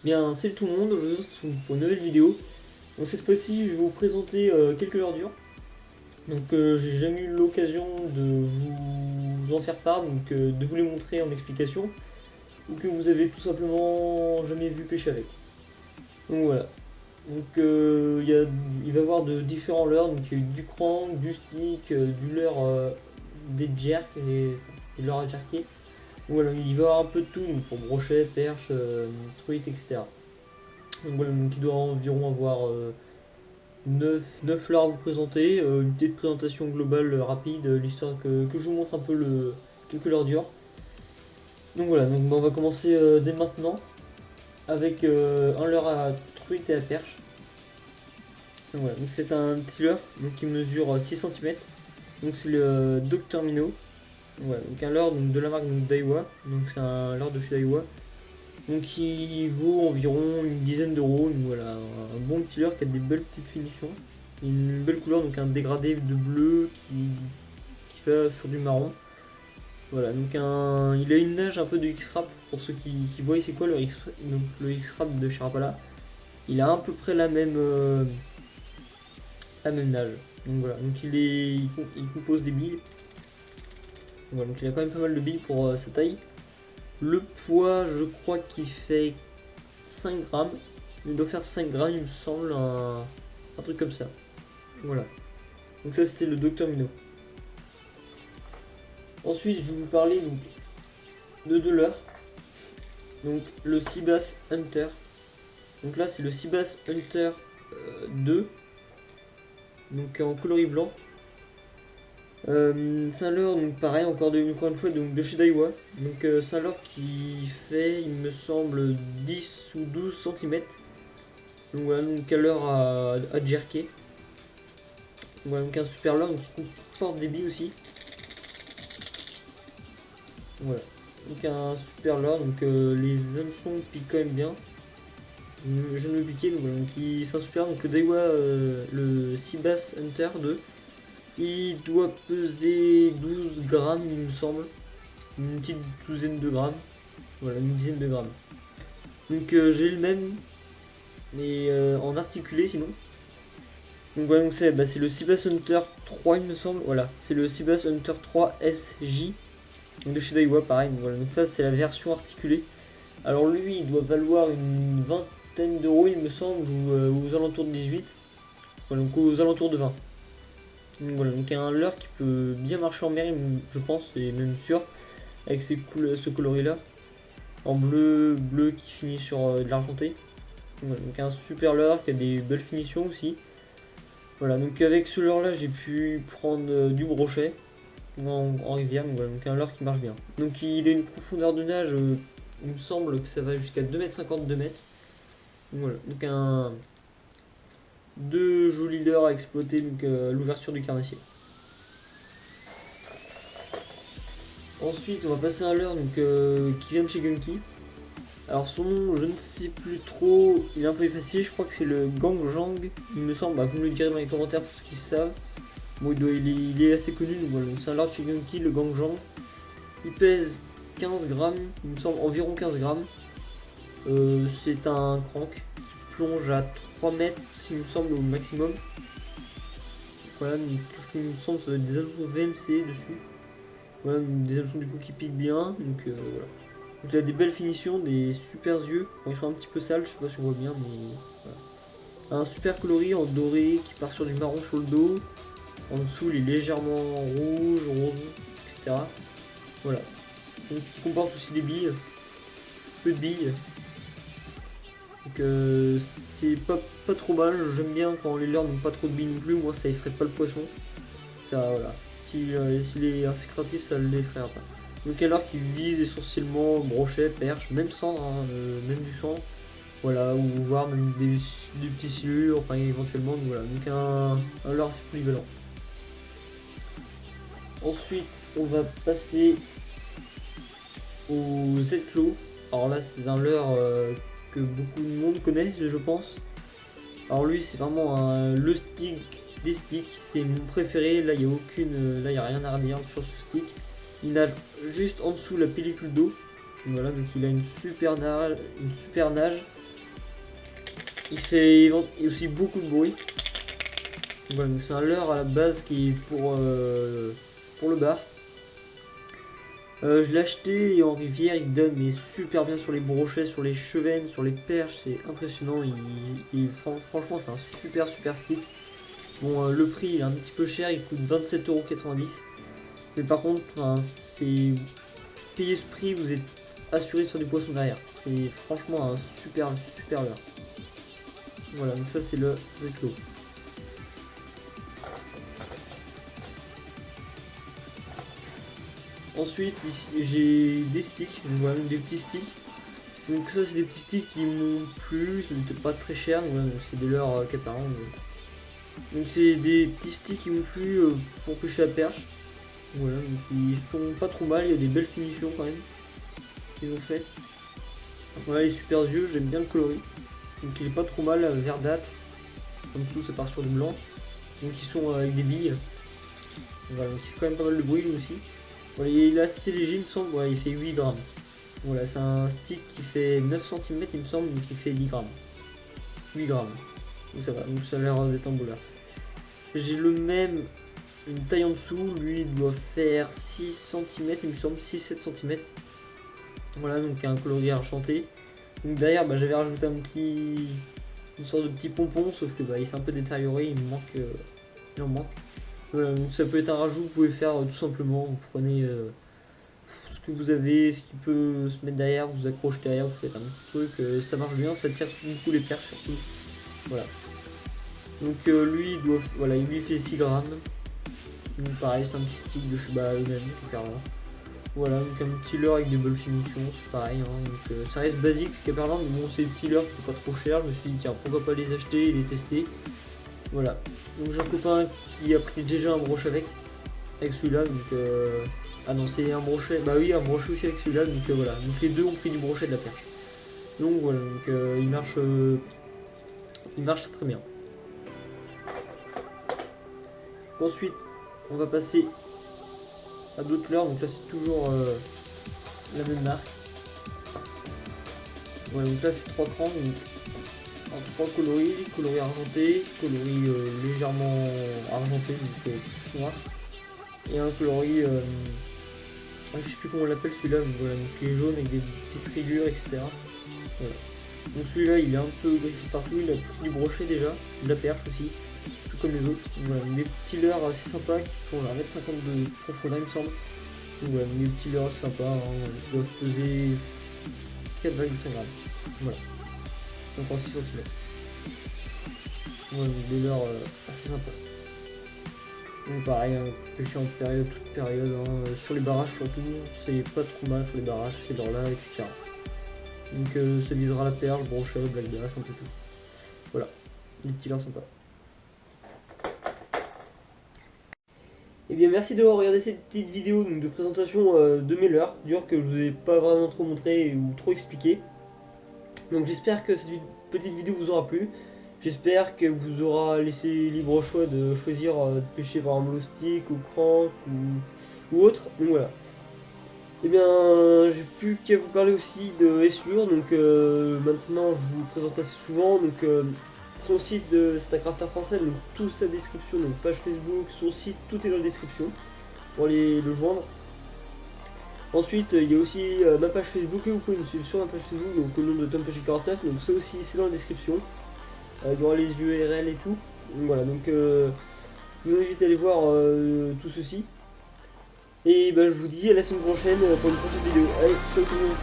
Bien, salut tout le monde, je vous retrouve pour une nouvelle vidéo. Donc cette fois-ci, je vais vous présenter quelques ordures. Donc j'ai jamais eu l'occasion de vous en faire part, donc de vous les montrer en explication, ou que vous avez tout simplement jamais vu pêcher avec. Donc voilà. Donc il va y avoir de différents leurres, donc il y a eu du crank, du stick, du leurre des jerks et leurres à jerker. Donc voilà, il va y avoir un peu de tout, donc pour brochet, perche, truite, etc. Donc voilà, donc il doit environ avoir 9 leurres à vous présenter, une petite présentation globale rapide, l'histoire que je vous montre un peu quelques leurres dures. Donc voilà, donc on va commencer dès maintenant avec un leurre à truite et à perche. Donc voilà, donc c'est un petit leurre donc qui mesure 6 cm. Donc c'est le Dr Minnow. Donc voilà, donc un leurre donc, de la marque donc, Daiwa. Donc c'est un leurre de chez Daiwa. Donc il vaut environ une dizaine d'euros. Donc voilà, un bon petit leurre qui a des belles petites finitions. Une belle couleur, donc un dégradé de bleu qui fait sur du marron. Voilà, donc il a une nage un peu de X-Rap, pour ceux qui voient c'est quoi le X-Rap de Sharapala. Il a à peu près la même nage. Donc voilà, donc il compose des billes. Voilà, donc il a quand même pas mal de billes pour sa taille. Le poids, je crois qu'il fait 5 grammes. Il doit faire 5 grammes, il me semble, un truc comme ça. Voilà. Donc ça c'était le Dr Minnow. Ensuite je vais vous parler donc, de deux leurres. Donc le Seabass Hunter. Donc là c'est le Seabass Hunter 2. Donc en coloris blanc. C'est un leurre donc pareil encore une fois donc, de chez Daiwa. Donc c'est un leurre qui fait il me semble 10 ou 12 cm. Donc voilà, donc un leurre à jerker. Voilà, donc un super leurre qui comporte des billes aussi. Voilà. Donc un super leurre, donc les hameçons piquent quand même bien. Je ne me piquer, donc voilà, c'est un super, donc le Daiwa, le Seabass Hunter 2, il doit peser 12 grammes il me semble, une petite douzaine de grammes, voilà, une dizaine de grammes. Donc j'ai le même, mais en articulé sinon. Donc voilà, donc c'est le Seabass Hunter 3 il me semble, voilà, c'est le Seabass Hunter 3 SJ, donc de chez Daiwa pareil, donc voilà, donc ça c'est la version articulée. Alors lui il doit valoir une vingtaine d'euros il me semble, ou aux alentours de 18, voilà, donc aux alentours de 20. Donc voilà, donc il y a un leurre qui peut bien marcher en mer, je pense, et même sûr, avec ce coloris là, en bleu qui finit sur de l'argenté. Voilà, donc un super leurre qui a des belles finitions aussi. Voilà, donc avec ce leurre là j'ai pu prendre du brochet en rivière, donc, voilà, donc un leurre qui marche bien. Donc il a une profondeur de nage, il me semble que ça va jusqu'à 2,50 m, 2 mètres. Donc voilà, donc deux jolis leurres à exploiter, donc l'ouverture du carnassier. Ensuite, on va passer à un leurre donc, qui vient de chez Gunky. Alors son nom, je ne sais plus trop, il est un peu effacé, je crois que c'est le Gangjang, il me semble, vous me le direz dans les commentaires pour ceux qui savent. Bon, il est assez connu, donc voilà, c'est un leurre de chez Gunky, le Gangjang. Il pèse 15 grammes, il me semble environ 15 grammes. C'est un crank qui plonge à 3 mètres, il me semble, au maximum. Voilà, donc, il me semble que ça doit être des hameçons VMC dessus. Voilà, des hameçons du coup qui piquent bien. Donc voilà. Donc il a des belles finitions, des super yeux. Bon, ils sont un petit peu sales, je sais pas si on voit bien, mais voilà. Un super coloris en doré qui part sur du marron sur le dos. En dessous, il est légèrement rouge, rose, etc. Voilà. Donc il comporte aussi des billes, peu de billes. Donc c'est pas trop mal, j'aime bien quand les leurres n'ont pas trop de billes non plus, moi ça effraie pas le poisson. Ça voilà. S'il est assez créatif, ça l'effraie pas. Donc alors qu'il vise essentiellement brochet, perche, même cendre, hein, même du sang. Voilà, ou voir même des petits silures, enfin éventuellement, donc voilà. Donc un leurre assez polyvalent. Ensuite, on va passer au Z-Claw. Alors là, c'est un leurre que beaucoup de monde connaissent, je pense. Alors lui, c'est vraiment le stick des sticks. C'est mon préféré. Là, il n'y a rien à redire sur ce stick. Il nage juste en dessous la pellicule d'eau. Voilà, donc il a une super nage. il fait aussi beaucoup de bruit. Voilà, donc c'est un leurre à la base qui est pour le bar. Je l'ai acheté et en rivière il donne mais super bien sur les brochets, sur les chevennes, sur les perches, c'est impressionnant. Franchement c'est un super stick. Bon le prix il est un petit peu cher, il coûte 27,90 €. Mais par contre c'est payer ce prix, vous êtes assuré sur du poisson derrière. C'est franchement un super leurre. Voilà, donc ça c'est le Zeklo. Ensuite, ici j'ai des sticks, voilà, des petits sticks. Donc ça c'est des petits sticks qui m'ont plu, c'était pas très cher, voilà, c'est des leurres caparins. Donc c'est des petits sticks qui m'ont plu pour pêcher à perche. Voilà, donc ils sont pas trop mal, il y a des belles finitions quand même qu'ils ont fait. Voilà les super yeux, j'aime bien le coloris. Donc il est pas trop mal, verdâtre. En dessous ça part sur du blanc. Donc ils sont avec des billes. Voilà, donc il fait quand même pas mal de bruit lui aussi. Voilà, il est assez léger il me semble, voilà, il fait 8 grammes. Voilà, c'est un stick qui fait 9 cm il me semble, donc il fait 10 grammes. 8 grammes. Donc ça va, donc ça a l'air d'être un beau leurre. J'ai le même, une taille en dessous, lui il doit faire 6 cm il me semble, 6-7 cm. Voilà, donc un coloris argenté. Donc derrière bah, j'avais rajouté une sorte de petit pompon, sauf que bah, il s'est un peu détérioré, il me manque, il en manque. Voilà, donc ça peut être un rajout, vous pouvez faire tout simplement, vous prenez ce que vous avez, ce qui peut se mettre derrière, vous accrochez derrière, vous faites un petit truc, ça marche bien, ça tire beaucoup les perches surtout. Voilà. Donc lui voilà, il fait 6 grammes. Donc pareil, c'est un petit stick de Shiba Inu, carrément. Voilà, donc un petit leurre avec des belles finitions, c'est pareil. Hein, donc, ça reste basique ce Caperland, mais bon, c'est des petits leurres qui sont pas trop chers. Je me suis dit, tiens, pourquoi pas les acheter et les tester. Voilà. Donc j'ai un copain qui a pris déjà un brochet avec celui-là. Donc, ah non, c'est un brochet. Bah oui, un brochet aussi avec celui-là. Donc voilà. Donc les deux ont pris du brochet de la perche. Donc voilà, donc il marche très bien. Ensuite, on va passer à d'autres leurres. Donc là, c'est toujours la même marque. Voilà, donc là, c'est 3 crans. Donc, 3 coloris argenté, coloris légèrement argenté, donc plus noir. Et un coloris, je sais plus comment on l'appelle celui-là, mais voilà, donc il est jaune avec des petites rayures, etc. Voilà. Donc celui-là, il est un peu griffé partout, il a pris du brochet déjà, de la perche aussi, tout comme les autres. Voilà, des petits leurres assez sympas qui font 1,50 m de profondeur, il me semble. Donc voilà, des petits leurres assez sympas, hein, qui doivent peser 4,5 grammes. Voilà. Donc en 6 cm. Voilà, des leurres assez sympas. Donc pareil, hein, pêcher en période, toute période, hein, sur les barrages surtout, c'est pas trop mal sur les barrages, ces leurres là, etc. Donc ça visera la perche, brochet, black bass, un peu tout. Voilà, des petits leurres sympas. Et bien merci d'avoir regardé cette petite vidéo donc, de présentation de mes leurres, dur que je vous ai pas vraiment trop montré ou trop expliqué. Donc j'espère que cette petite vidéo vous aura plu. J'espère que vous aura laissé libre choix de choisir de pêcher par un glow stick ou crank ou autre. Donc voilà. Et bien j'ai plus qu'à vous parler aussi de Slure. Donc maintenant je vous présente assez souvent. Donc son site c'est un crafter français, donc toute sa description, donc page Facebook, son site, tout est dans la description pour aller le joindre. Ensuite, il y a aussi ma page Facebook et vous pouvez me suivre sur ma page Facebook, donc au nom de TomPG49, donc ça aussi c'est dans la description. Il y aura les URL et tout. Donc voilà, donc je vous invite à aller voir tout ceci. Et bah, je vous dis à la semaine prochaine pour une prochaine vidéo. Allez, ciao tout le monde.